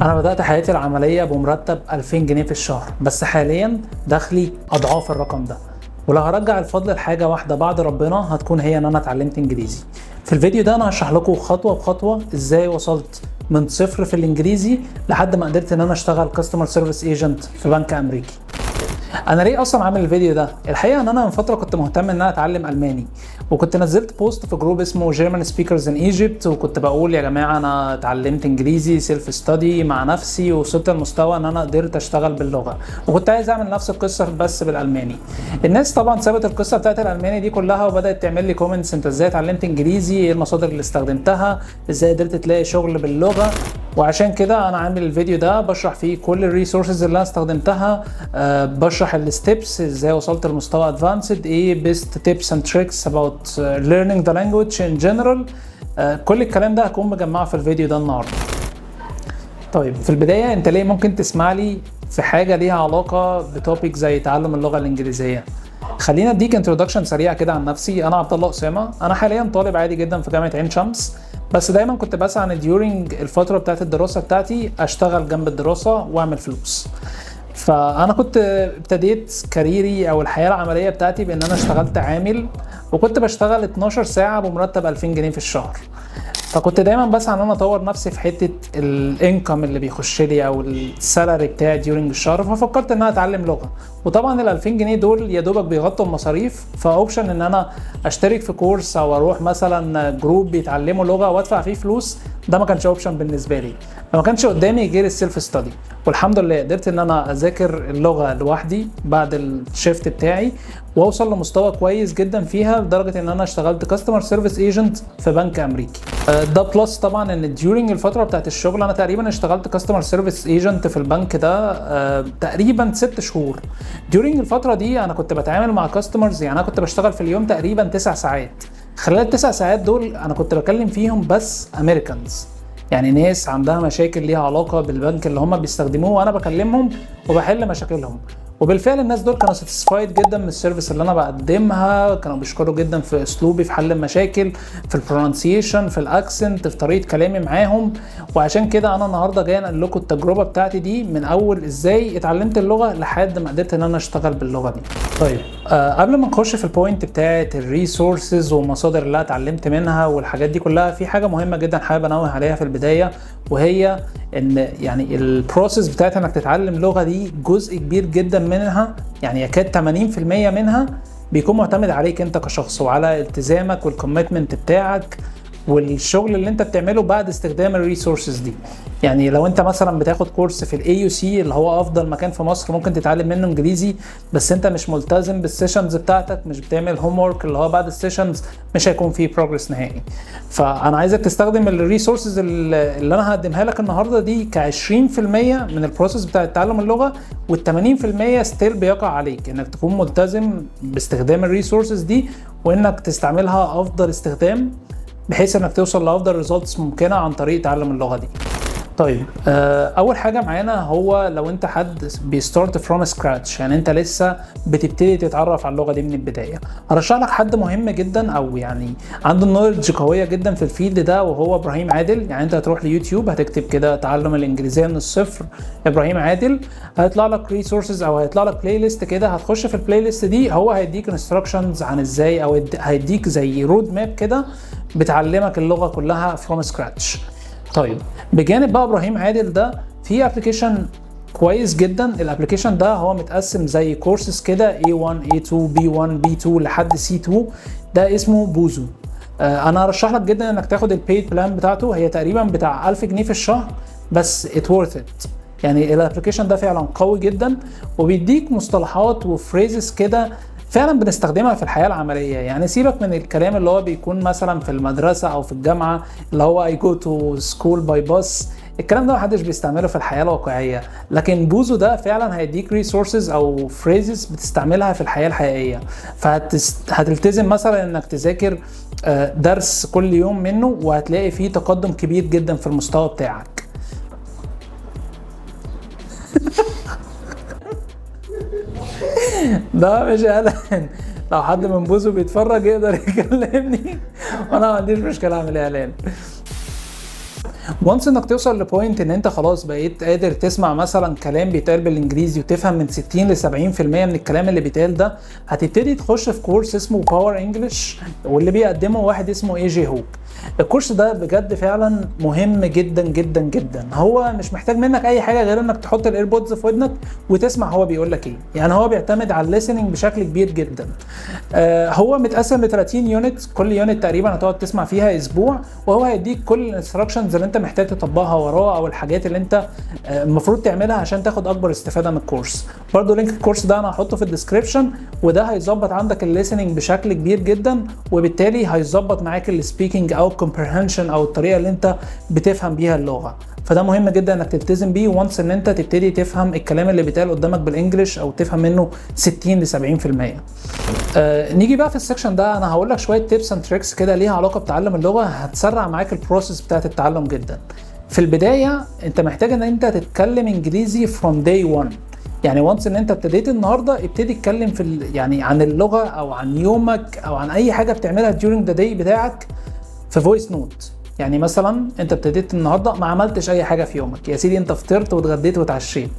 انا بدأت حياتي العملية بمرتب 2000 جنيه في الشهر، بس حاليا دخلي اضعاف الرقم ده. ولو هرجع الفضل لحاجة واحدة بعد ربنا هتكون هي ان انا اتعلمت انجليزي. في الفيديو ده انا هشرح لكم خطوة بخطوة ازاي وصلت من صفر في الانجليزي لحد ما قدرت ان انا اشتغل كاستمر سيرفيس ايجنت في بنك امريكي. انا ليه اصلا عامل الفيديو ده؟ الحقيقه ان انا من فتره كنت مهتم ان انا اتعلم الماني، وكنت نزلت بوست في جروب اسمه German Speakers in Egypt، وكنت بقول يا جماعه انا اتعلمت انجليزي سيلف ستادي مع نفسي ووصلت لمستوى ان انا قدرت اشتغل باللغه، وكنت عايز اعمل نفس القصه بس بالالماني. الناس طبعا سابت القصه بتاعت الالماني دي كلها وبدات تعمل لي كومنتس: انت ازاي اتعلمت انجليزي؟ ايه المصادر اللي استخدمتها؟ ازاي قدرت تلاقي شغل باللغه؟ وعشان كده انا عامل الفيديو ده بشرح فيه كل الريسورسز اللي انا استخدمتها، بشرح الستبس ازاي وصلت لمستوى ادفانسد، ايه بيست تيبس اند تريكس اباوت learning the language in general. كل الكلام ده هكون مجمعه في الفيديو ده النهارده. طيب في البدايه، انت ليه ممكن تسمع لي في حاجه ليها علاقه بتوبيك زي تعلم اللغه الانجليزيه؟ خلينا اديك انترودكشن سريع كده عن نفسي. انا عبد الله اسامه، انا حاليا طالب عادي جدا في جامعه عين شمس، بس دايما كنت بسعى ان ديورنج الفتره بتاعت الدراسه بتاعتي اشتغل جنب الدراسه واعمل فلوس. فانا كنت ابتديت كاريري او الحياه العمليه بتاعتي بان انا اشتغلت عامل، وكنت بشتغل 12 ساعه بمرتب 2000 جنيه في الشهر. فكنت دايما بسعى ان انا اطور نفسي في حته الانكم اللي بيخش لي او السالري بتاعي ديورنج الشهر، ففكرت ان انا اتعلم لغه. وطبعا ال 2000 جنيه دول يا دوبك بيغطوا المصاريف، فاوبشن ان انا اشترك في كورس او اروح مثلا جروب بيتعلموا لغه وادفع فيه فلوس، ده ما كانش اوبشن بالنسبه لي. فما كانش قدامي غير السيلف ستادي، والحمد لله قدرت ان انا اذاكر اللغه لوحدي بعد الشيفت بتاعي واوصل لمستوى كويس جدا فيها، لدرجه ان انا اشتغلت كاستمر سيرفيس ايجنت في بنك امريكي. ده بلس طبعا ان ديورنج الفتره بتاعت الشغل انا تقريبا اشتغلت كاستمر سيرفيس ايجنت في البنك ده تقريبا 6 شهور. ديورنج الفتره دي انا كنت بتعامل مع كاستمرز، يعني انا كنت بشتغل في اليوم تقريبا 9 ساعات. خلال ال9 ساعات دول انا كنت بكلم فيهم بس امريكانز، يعني ناس عندها مشاكل ليها علاقه بالبنك اللي هم بيستخدموه، وانا بكلمهم وبحل مشاكلهم. وبالفعل الناس دول كانوا ساتيسفايد جدا من السيرفيس اللي انا بقدمها، كانوا بيشكروا جدا في اسلوبي في حل المشاكل، في البرونسيشن، في الاكسنت، في طريقه كلامي معاهم. وعشان كده انا النهارده جاي انقل لكم التجربه بتاعتي دي من اول ازاي اتعلمت اللغه لحد ما قدرت ان انا اشتغل باللغه دي. طيب قبل ما نخش في البوينت بتاعت الريسورسز والمصادر اللي انا اتعلمت منها والحاجات دي كلها، في حاجه مهمه جدا حابب انوه عليها في البدايه، وهي ان يعني البروسيس بتاعت انك تتعلم لغه دي جزء كبير جدا منها، يعني يكاد 80% منها بيكون معتمد عليك انت كشخص وعلى التزامك والكوميتمنت بتاعك والشغل اللي انت بتعمله بعد استخدام الريسورسز دي. يعني لو انت مثلا بتاخد كورس في الاي يو سي اللي هو افضل مكان في مصر ممكن تتعلم منه انجليزي، بس انت مش ملتزم بالسيشنز بتاعتك، مش بتعمل هوم ورك اللي هو بعد السيشنز، مش هيكون فيه بروجرس نهائي. فانا عايزك تستخدم الريسورسز اللي انا هقدمها لك النهارده دي ك20% من البروسيس بتاع تعلم اللغه، وال80% ستيل بيقع عليك انك تكون ملتزم باستخدام الريسورسز دي، وانك تستعملها افضل استخدام بحيث انك توصل لافضل ريزلتس ممكنه عن طريق تعلم اللغه دي. طيب اول حاجه معانا هو لو انت حد بيستارت فروم سكراتش، يعني انت لسه بتبتدي تتعرف على اللغه دي من البدايه، هرشح لك حد مهم جدا او يعني عنده نولج قويه جدا في الفيلد ده، وهو ابراهيم عادل. يعني انت هتروح ليوتيوب هتكتب كده تعلم الانجليزيه من الصفر ابراهيم عادل، هيطلع لك ريسورسز او هيطلع لك بلاي ليست كده، هتخش في البلاي ليست دي هو هيديك انستراكشنز عن ازاي، او هيديك زي رود ماب كده بتعلمك اللغه كلها فروم سكراتش. طيب بجانب بقى ابراهيم عادل ده في ابلكيشن كويس جدا. الابلكيشن ده هو متقسم زي كورسز كده A1 A2 B1 B2 لحد C2، ده اسمه بوزو. انا ارشح لك جدا انك تاخد البيد بلان بتاعته، هي تقريبا بتاع 1000 جنيه في الشهر، بس it worth it. يعني الابلكيشن ده فعلا قوي جدا وبيديك مصطلحات وفريزز كده فعلا بنستخدمها في الحياه العمليه. يعني سيبك من الكلام اللي هو بيكون مثلا في المدرسه او في الجامعه اللي هو I go to school by bus، الكلام ده محدش بيستعمله في الحياه الواقعيه، لكن بوزو ده فعلا هيديك ريسورسز او فريزز بتستعملها في الحياه الحقيقيه. فهتلتزم مثلا انك تذاكر درس كل يوم منه، وهتلاقي فيه تقدم كبير جدا في المستوى بتاعك. ده مش اعلان، لو حد من بوزو بيتفرج يقدر يكلمني وانا ما عنديش مشكله اعمل اعلان. وانس انك توصل لبوينت ان انت خلاص بقيت قادر تسمع مثلا كلام بيتقال بالانجليزي وتفهم من 60 ل 70% من الكلام اللي بيتقال ده، هتبتدي تخش في كورس اسمه باور انجلش، واللي بيقدمه واحد اسمه اي جي هوك. الكورس ده بجد فعلا مهم جدا جدا جدا. هو مش محتاج منك اي حاجه غير انك تحط الايربودز في ودنك وتسمع هو بيقول لك ايه. يعني هو بيعتمد على الليسننج بشكل كبير جدا. هو متقسم ل 30 يونت، كل يونت تقريبا هتقعد تسمع فيها اسبوع، وهو هيديك كل الانستراكشنز اللي انت محتاج تطبقها وراه او الحاجات اللي انت المفروض تعملها عشان تاخد اكبر استفاده من الكورس. برضو لينك الكورس ده انا هحطه في الديسكريبشن، وده هيظبط عندك الليسننج بشكل كبير جدا، وبالتالي هيظبط معاك السبيكنج او الكومبرهنشن او الطريقه اللي انت بتفهم بيها اللغه. فده مهم جدا انك تلتزم بيه وانس ان انت تبتدي تفهم الكلام اللي بيتقال قدامك بالانجلش او تفهم منه 60 ل 70%. نيجي بقى في السكشن ده انا هقول لك شويه تيبس اند تريكس كده ليها علاقه بتعلم اللغه، هتسرع معاك البروسيس بتاعه التعلم جدا. في البدايه انت محتاج ان انت تتكلم انجليزي from day one. يعني وانس ان انت ابتديت النهارده ابتدي اتكلم في يعني عن اللغه او عن يومك او عن اي حاجه بتعملها during the day بتاعك في فويس نوت. يعني مثلا انت ابتديت النهارده ما عملتش اي حاجه في يومك يا سيدي، انت فطرت واتغديت واتعشيت،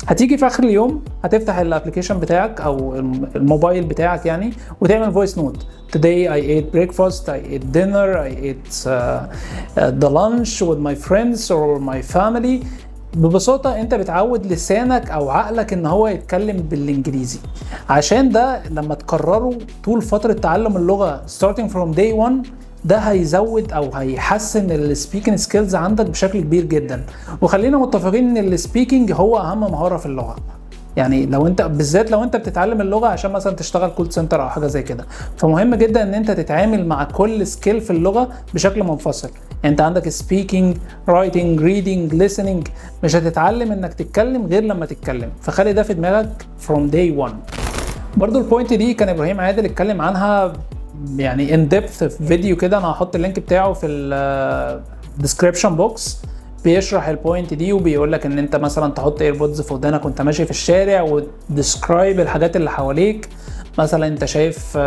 هتيجي في اخر اليوم هتفتح الابلكيشن بتاعك او الموبايل بتاعك يعني وتعمل فويس نوت. Today I ate breakfast, I ate dinner, I ate the lunch with my friends or my family. ببساطة انت بتعود لسانك او عقلك ان هو يتكلم بالانجليزي، عشان ده لما تكرره طول فترة تعلم اللغة starting from day one ده هيزود او هيحسن السبيكنج سكيلز عندك بشكل كبير جدا. وخلينا متفقين ان السبيكنج هو اهم مهارة في اللغة. يعني لو انت بالذات لو انت بتتعلم اللغه عشان مثلا تشتغل كول سنتر او حاجه زي كده، فمهم جدا ان انت تتعامل مع كل سكيل في اللغه بشكل منفصل. يعني انت عندك سبيكينج، رايتنج، ريدنج، listening، مش هتتعلم انك تتكلم غير لما تتكلم، فخلي ده في دماغك from day one. برضو البوينت دي كان ابراهيم عادل اتكلم عنها يعني in depth في فيديو كده، انا هحط اللينك بتاعه في الديسكريبشن بوكس. بيشرح البوينت دي وبيقول لك ان انت مثلا تحط ايربودز في ودانك وانت ماشي في الشارع وديسكرايب الحاجات اللي حواليك. مثلا انت شايف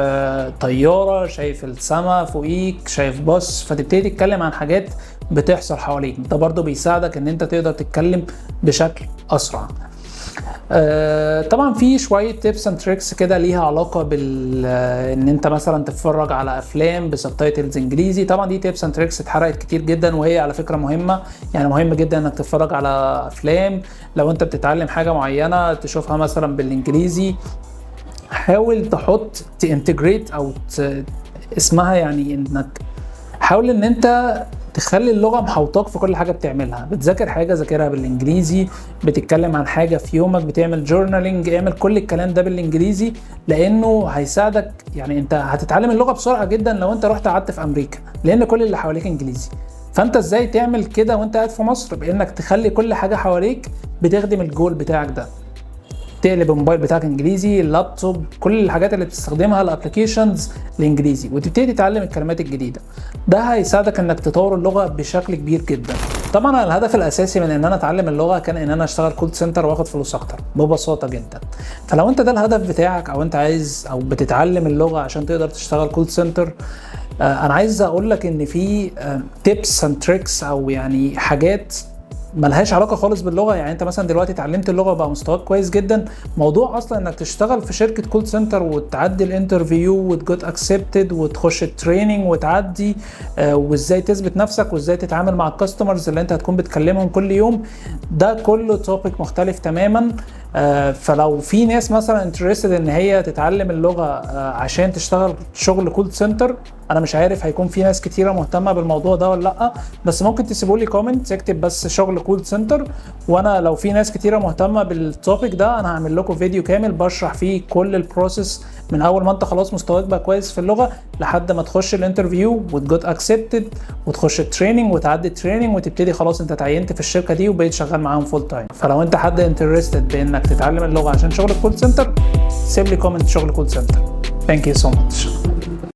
طياره، شايف السما فوقيك، شايف باص، فتبتدي تتكلم عن حاجات بتحصل حواليك. ده برضو بيساعدك ان انت تقدر تتكلم بشكل اسرع. طبعا في شويه تيبس اند تريكس كده ليها علاقه بال ان انت مثلا تتفرج على افلام بسبتايتلز انجليزي. طبعا دي تيبس اند تريكس اتحرقت كتير جدا وهي على فكره مهمه. يعني مهم جدا انك تتفرج على افلام لو انت بتتعلم حاجه معينه تشوفها مثلا بالانجليزي. حاول تحط تانتجريت او اسمها يعني انك حاول ان انت تخلي اللغة محوطاك في كل حاجة بتعملها. بتذاكر حاجة ذاكرها بالانجليزي، بتتكلم عن حاجة في يومك، بتعمل جورنالينج، اعمل كل الكلام ده بالانجليزي، لانه هيساعدك. يعني انت هتتعلم اللغة بسرعة جدا لو انت رحت قعدت في امريكا، لان كل اللي حواليك انجليزي. فانت ازاي تعمل كده وانت قاعد في مصر؟ بانك تخلي كل حاجة حواليك بتخدم الجول بتاعك ده. تقلب الموبايل بتاعك انجليزي، اللابتوب، كل الحاجات اللي بتستخدمها الابلكيشنز الانجليزي، وتبتدي تتعلم الكلمات الجديده. ده هيساعدك انك تطور اللغه بشكل كبير جدا. طبعا الهدف الاساسي من ان انا اتعلم اللغه كان ان انا اشتغل كول سنتر واخد فلوس اكتر ببساطه جدا. فلو انت ده الهدف بتاعك او انت عايز او بتتعلم اللغه عشان تقدر تشتغل كول سنتر، انا عايز اقول لك ان في تيبس اند تريكس او يعني حاجات ملهاش علاقه خالص باللغه. يعني انت مثلا دلوقتي اتعلمت اللغه وبقى مستواك كويس جدا، موضوع اصلا انك تشتغل في شركه كول سنتر وتعدي الانترفيو وتجوت اكسبتد وتخش التريننج وتعدي وازاي تثبت نفسك وازاي تتعامل مع الكاستمرز اللي انت هتكون بتكلمهم كل يوم، ده كله توبيك مختلف تماما. فلو في ناس مثلا انترستد ان هي تتعلم اللغه عشان تشتغل شغل كول سنتر، انا مش عارف هيكون في ناس كتيره مهتمه بالموضوع ده ولا لا، بس ممكن تسيبوا لي كومنت اكتب بس شغل كول سنتر، وانا لو في ناس كتيره مهتمه بالتوبيك ده انا هعمل لكم فيديو كامل بشرح فيه كل البروسيس من اول ما انت خلاص مستواك بقى كويس في اللغه لحد ما تخش الانترفيو وتجوت اكسبتد وتخش التريننج وتعدي التريننج وتبتدي خلاص انت اتعينت في الشركه دي وبقيت شغال معاهم فول تايم. فلو انت حد انترستد بانك تتعلم اللغه عشان شغل كول سنتر، سيب لي كومنت شغل كول سنتر. Thank you so much.